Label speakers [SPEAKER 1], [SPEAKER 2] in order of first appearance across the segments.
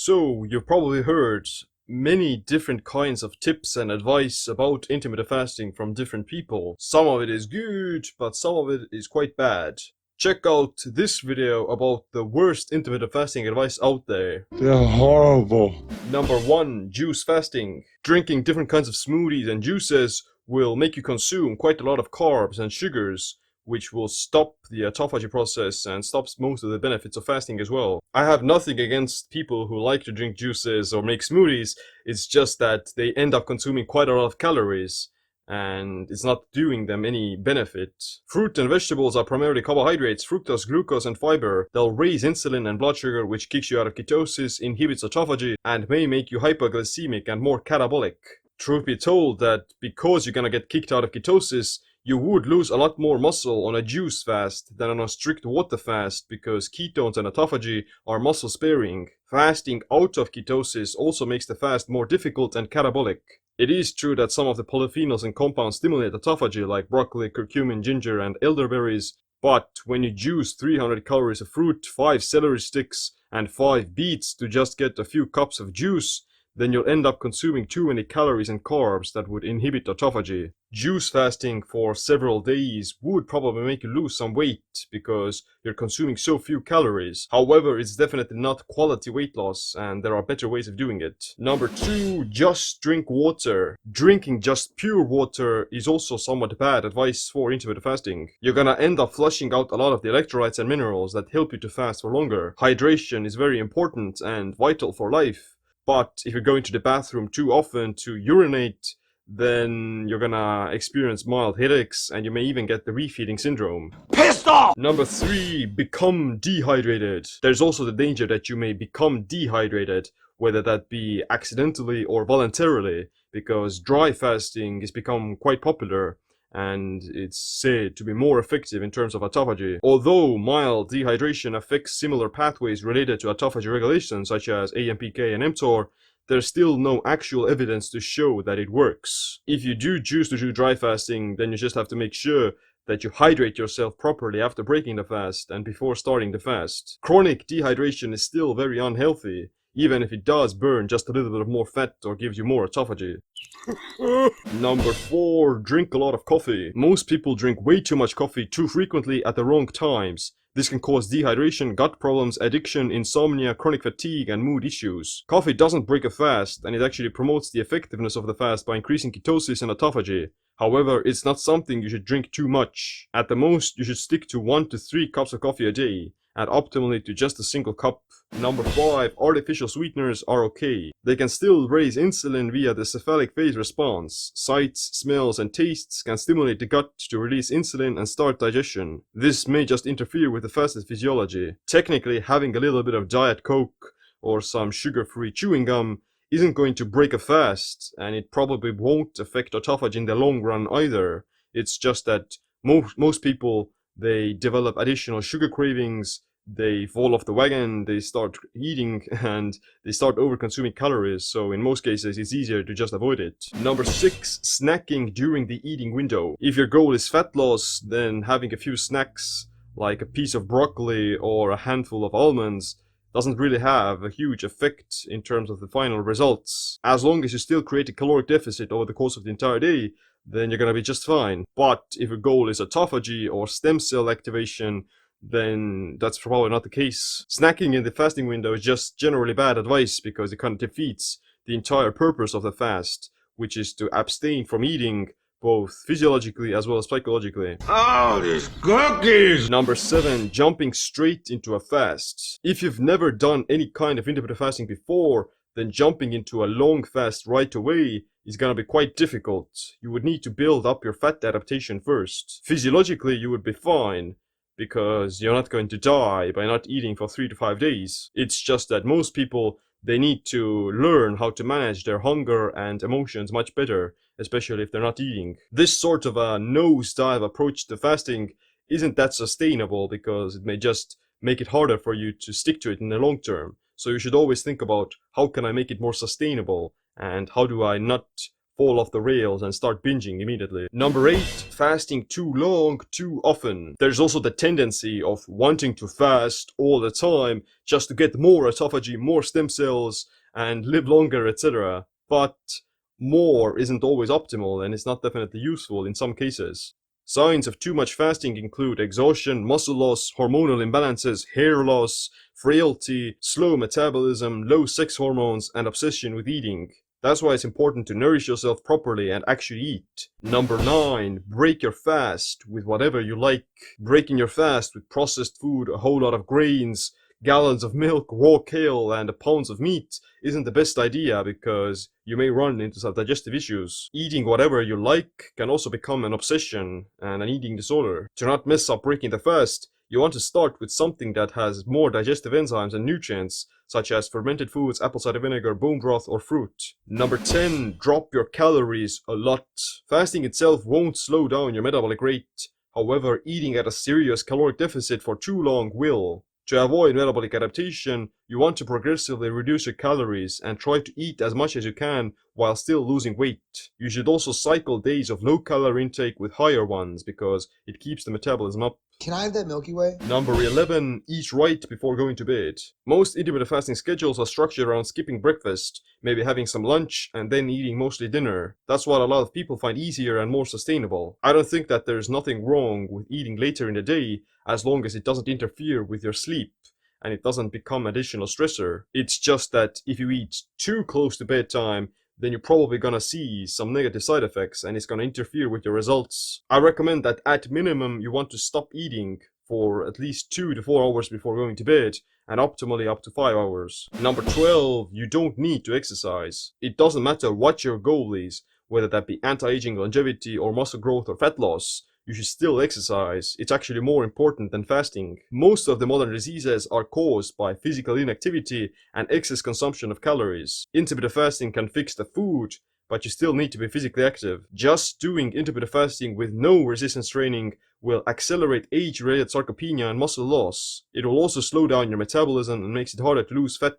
[SPEAKER 1] So, you've probably heard many different kinds of tips and advice about intermittent fasting from different people. Some of it is good, but some of it is quite bad. Check out this video about the worst intermittent fasting advice out there.
[SPEAKER 2] They're horrible.
[SPEAKER 1] Number 1. Juice fasting. Drinking different kinds of smoothies and juices will make you consume quite a lot of carbs and sugars, which will stop the autophagy process and stops most of the benefits of fasting as well. I have nothing against people who like to drink juices or make smoothies, it's just that they end up consuming quite a lot of calories, and it's not doing them any benefit. Fruit and vegetables are primarily carbohydrates, fructose, glucose, and fiber. They'll raise insulin and blood sugar, which kicks you out of ketosis, inhibits autophagy, and may make you hypoglycemic and more catabolic. Truth be told that because you're gonna get kicked out of ketosis, you would lose a lot more muscle on a juice fast than on a strict water fast because ketones and autophagy are muscle sparing. Fasting out of ketosis also makes the fast more difficult and catabolic. It is true that some of the polyphenols and compounds stimulate autophagy like broccoli, curcumin, ginger, and elderberries, but when you juice 300 calories of fruit, 5 celery sticks, and 5 beets to just get a few cups of juice, then you'll end up consuming too many calories and carbs that would inhibit autophagy. Juice fasting for several days would probably make you lose some weight because you're consuming so few calories. However, it's definitely not quality weight loss, and there are better ways of doing it. Number 2, just drink water. Drinking just pure water is also somewhat bad advice for intermittent fasting. You're gonna end up flushing out a lot of the electrolytes and minerals that help you to fast for longer. Hydration is very important and vital for life. But if you're going to the bathroom too often to urinate, then you're gonna experience mild headaches and you may even get the refeeding syndrome.
[SPEAKER 2] Pissed off!
[SPEAKER 1] Number 3, become dehydrated. There's also the danger that you may become dehydrated, whether that be accidentally or voluntarily, because dry fasting has become quite popular and it's said to be more effective in terms of autophagy. Although mild dehydration affects similar pathways related to autophagy regulation such as AMPK and mTOR, there's still no actual evidence to show that it works. If you do choose to do dry fasting, then you just have to make sure that you hydrate yourself properly after breaking the fast and before starting the fast. Chronic dehydration is still very unhealthy, even if it does burn just a little bit of more fat or gives you more autophagy. Number 4, drink a lot of coffee. Most people drink way too much coffee too frequently at the wrong times. This can cause dehydration, gut problems, addiction, insomnia, chronic fatigue, and mood issues. Coffee doesn't break a fast, and it actually promotes the effectiveness of the fast by increasing ketosis and autophagy. However, it's not something you should drink too much. At the most, you should stick to 1 to 3 cups of coffee a day, and optimally to just a single cup. Number 5, artificial sweeteners are okay. They can still raise insulin via the cephalic phase response. Sights, smells, and tastes can stimulate the gut to release insulin and start digestion. This may just interfere with the fast's physiology. Technically, having a little bit of Diet Coke or some sugar-free chewing gum isn't going to break a fast, and it probably won't affect autophagy in the long run either. It's just that most people, they develop additional sugar cravings, they fall off the wagon, they start eating, and they start over-consuming calories, so in most cases it's easier to just avoid it. Number 6, snacking during the eating window. If your goal is fat loss, then having a few snacks, like a piece of broccoli or a handful of almonds, doesn't really have a huge effect in terms of the final results. As long as you still create a caloric deficit over the course of the entire day, then you're gonna be just fine. But if your goal is autophagy or stem cell activation, then that's probably not the case. Snacking in the fasting window is just generally bad advice because it kind of defeats the entire purpose of the fast, which is to abstain from eating, both physiologically as well as psychologically.
[SPEAKER 2] Oh, these cookies!
[SPEAKER 1] Number 7, jumping straight into a fast. If you've never done any kind of intermittent fasting before, then jumping into a long fast right away is gonna be quite difficult. You would need to build up your fat adaptation first. Physiologically, you would be fine, because you're not going to die by not eating for 3 to 5 days. It's just that most people, they need to learn how to manage their hunger and emotions much better, especially if they're not eating. This sort of a nosedive approach to fasting isn't that sustainable because it may just make it harder for you to stick to it in the long term. So you should always think about how can I make it more sustainable and how do I not fall off the rails and start binging immediately. Number 8, fasting too long, too often. There's also the tendency of wanting to fast all the time just to get more autophagy, more stem cells, and live longer, etc. But more isn't always optimal, and it's not definitely useful in some cases. Signs of too much fasting include exhaustion, muscle loss, hormonal imbalances, hair loss, frailty, slow metabolism, low sex hormones, and obsession with eating. That's why it's important to nourish yourself properly and actually eat. Number 9, break your fast with whatever you like. Breaking your fast with processed food, a whole lot of grains, gallons of milk, raw kale, and pounds of meat isn't the best idea because you may run into some digestive issues. Eating whatever you like can also become an obsession and an eating disorder. To not mess up breaking the fast, you want to start with something that has more digestive enzymes and nutrients, such as fermented foods, apple cider vinegar, bone broth, or fruit. Number 10, drop your calories a lot. Fasting itself won't slow down your metabolic rate. However, eating at a serious caloric deficit for too long will. To avoid metabolic adaptation, you want to progressively reduce your calories and try to eat as much as you can while still losing weight. You should also cycle days of low calorie intake with higher ones because it keeps the metabolism up.
[SPEAKER 3] Can I have that Milky Way?
[SPEAKER 1] Number 11, eat right before going to bed. Most intermittent fasting schedules are structured around skipping breakfast, maybe having some lunch, and then eating mostly dinner. That's what a lot of people find easier and more sustainable. I don't think that there's nothing wrong with eating later in the day as long as it doesn't interfere with your sleep and it doesn't become additional stressor. It's just that if you eat too close to bedtime, then you're probably gonna see some negative side effects and it's gonna interfere with your results. I recommend that at minimum you want to stop eating for at least 2 to 4 hours before going to bed, and optimally up to 5 hours. Number 12, you don't need to exercise. It doesn't matter what your goal is, whether that be anti-aging, longevity, or muscle growth or fat loss. You should still exercise. It's actually more important than fasting. Most of the modern diseases are caused by physical inactivity and excess consumption of calories. Intermittent fasting can fix the food, but you still need to be physically active. Just doing intermittent fasting with no resistance training will accelerate age-related sarcopenia and muscle loss. It will also slow down your metabolism and makes it harder to lose fat.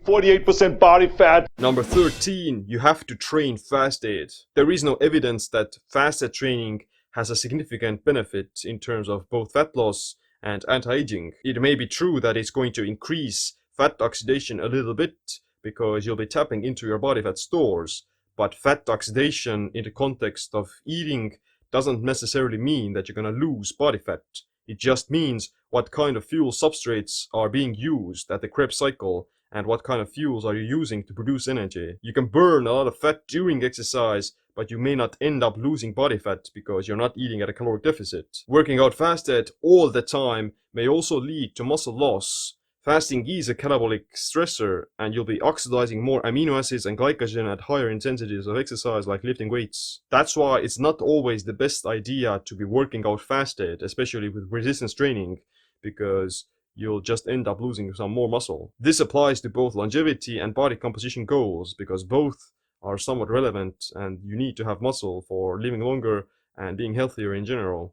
[SPEAKER 2] 48% body fat.
[SPEAKER 1] Number 13, you have to train fasted. There is no evidence that fasted training has a significant benefit in terms of both fat loss and anti-aging. It may be true that it's going to increase fat oxidation a little bit because you'll be tapping into your body fat stores, but fat oxidation in the context of eating doesn't necessarily mean that you're gonna lose body fat. It just means what kind of fuel substrates are being used at the Krebs cycle and what kind of fuels are you using to produce energy. You can burn a lot of fat during exercise, but you may not end up losing body fat because you're not eating at a caloric deficit. Working out fasted all the time may also lead to muscle loss. Fasting is a catabolic stressor, and you'll be oxidizing more amino acids and glycogen at higher intensities of exercise like lifting weights. That's why it's not always the best idea to be working out fasted, especially with resistance training, because you'll just end up losing some more muscle. This applies to both longevity and body composition goals, because both are somewhat relevant and you need to have muscle for living longer and being healthier in general.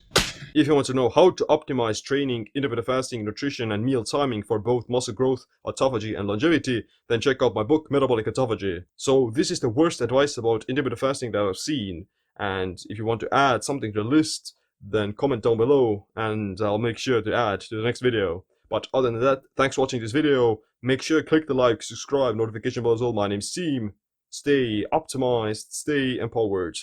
[SPEAKER 1] If you want to know how to optimize training, intermittent fasting, nutrition, and meal timing for both muscle growth, autophagy, and longevity, then check out my book, Metabolic Autophagy. So this is the worst advice about intermittent fasting that I've seen, and if you want to add something to the list, then comment down below and I'll make sure to add to the next video. But other than that, thanks for watching this video. Make sure to click the like, subscribe, notification bell as well. My name's Team. Stay optimized, stay empowered.